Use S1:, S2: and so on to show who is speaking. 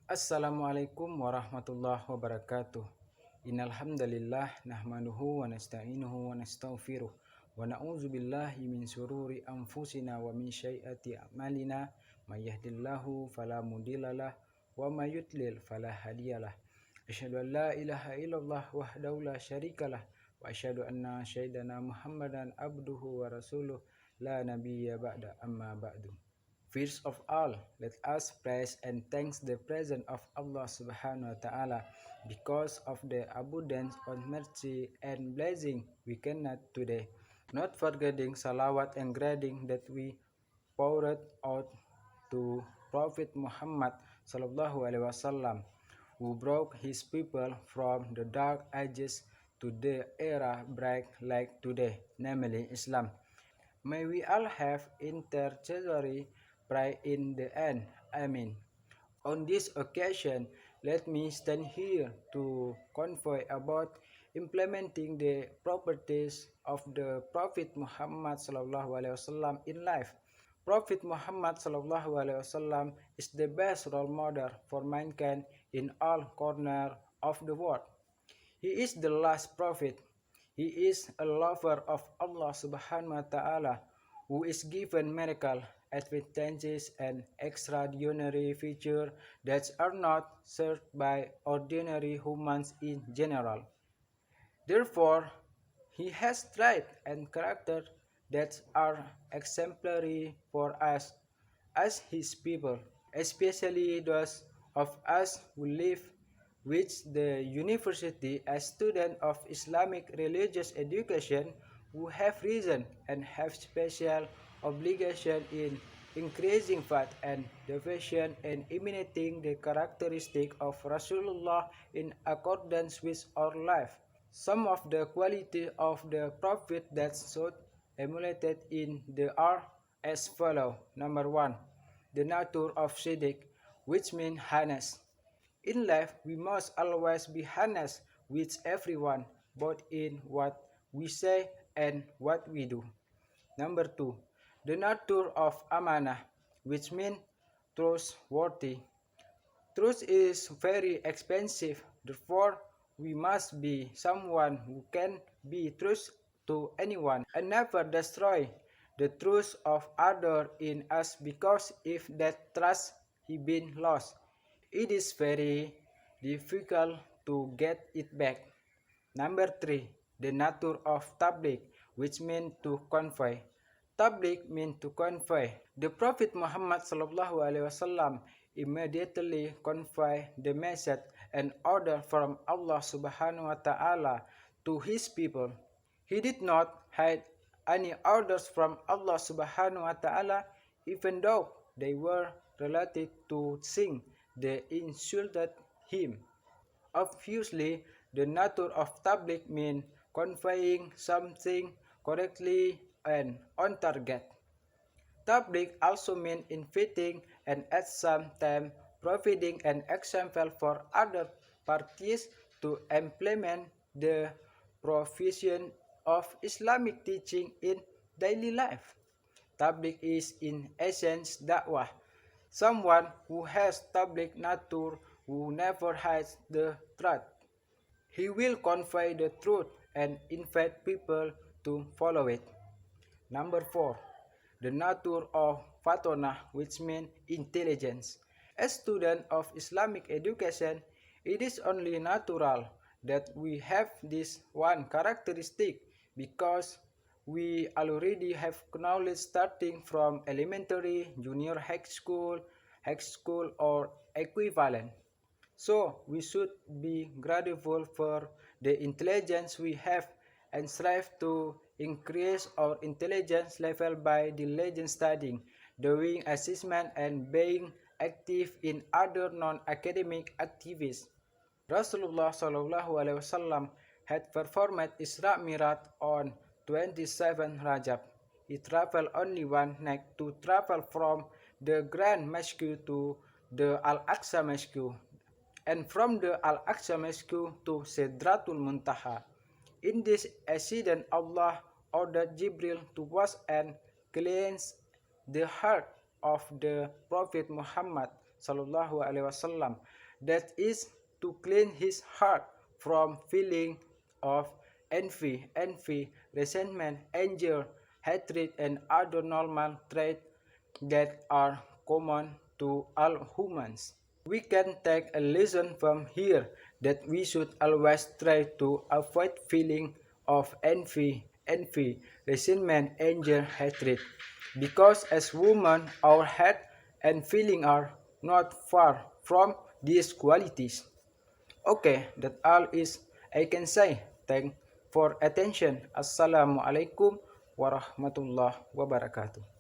S1: Assalamualaikum warahmatullahi wabarakatuh. Innal hamdalillah nahmaduhu wa nasta'inuhu wa nastaghfiruh wa na'udzu billahi min syururi anfusina wa min sayyiati a'malina may yahdihillahu fala mudhillalah wa may yudlil fala hadiyalah. Asyhadu an la ilaha illallah wahdahu la syarikalah wa asyhadu anna sayyidana Muhammadan abduhu wa rasuluh la nabiyya ba'da amma ba'du. First of all, let us praise and thanks the presence of Allah subhanahu wa ta'ala because of the abundance of mercy and blessing we cannot today. Not forgetting salawat and grading that we poured out to Prophet Muhammad sallallahu alaihi wasallam, who brought his people from the dark ages to the era bright like today, namely Islam. May we all have intercessory prayer in the end. Amen. On this occasion, let me stand here to convey about implementing the properties of the Prophet Muhammad SAW in life. Prophet Muhammad SAW is the best role model for mankind in all corners of the world. He is the last prophet. He is a lover of Allah subhanahu wa ta'ala who is given miracle advantages and extraordinary features that are not shared by ordinary humans in general. Therefore, he has traits and character that are exemplary for us as his people, especially those of us who live with the university as students of Islamic religious education who have reason and have special obligation in increasing faith and devotion and imitating the characteristic of Rasulullah in accordance with our life. Some of the quality of the Prophet that should emulated in the are as follow. Number 1. The nature of Siddiq, which means honest. In life, we must always be honest with everyone, both in what we say and what we do. Number 2. The nature of Amanah, which means trustworthy. Truth is very expensive, therefore, we must be someone who can be trust to anyone and never destroy the trust of other in us, because if that trust he been lost, it is very difficult to get it back. Number 3. The nature of tabligh, which means to convey. Tabligh means to convey. The Prophet Muhammad sallallahu alaihi wasallam immediately conveyed the message and order from Allah subhanahu wa ta'ala to his people. He did not hide any orders from Allah subhanahu wa ta'ala, even though they were related to things that insulted him. Obviously, the nature of tabligh means conveying something correctly and on target. Tabligh also means inviting and at some time providing an example for other parties to implement the provision of Islamic teaching in daily life. Tabligh is in essence da'wah, someone who has tabligh nature, who never hides the truth. He will convey the truth and invite people to follow it. Number 4. The nature of Fatonah, which means intelligence. As students of Islamic education, it is only natural that we have this one characteristic, because we already have knowledge starting from elementary, junior high school, or equivalent. So we should be grateful for the intelligence we have and strive to increase our intelligence level by diligent studying, doing assessment, and being active in other non-academic activities. Rasulullah Shallallahu Alaihi Wasallam had performed Isra Mi'raj on 27 Rajab. He traveled only one night to travel from the Grand Mosque to the Al-Aqsa Mosque, and from the Al-Aqsa Mosque to Sidratul Muntaha. In this accident, Allah ordered Jibril to wash and cleanse the heart of the Prophet Muhammad Sallallahu Alaihi Wasallam, that is to clean his heart from feeling of envy, resentment, anger, hatred, and other normal traits that are common to all humans. We can take a lesson from here that we should always try to avoid feeling of envy, resentment, anger, hatred. Because as women, our head and feeling are not far from these qualities. Okay, that all is I can say. Thank for attention. Assalamualaikum warahmatullahi wabarakatuh.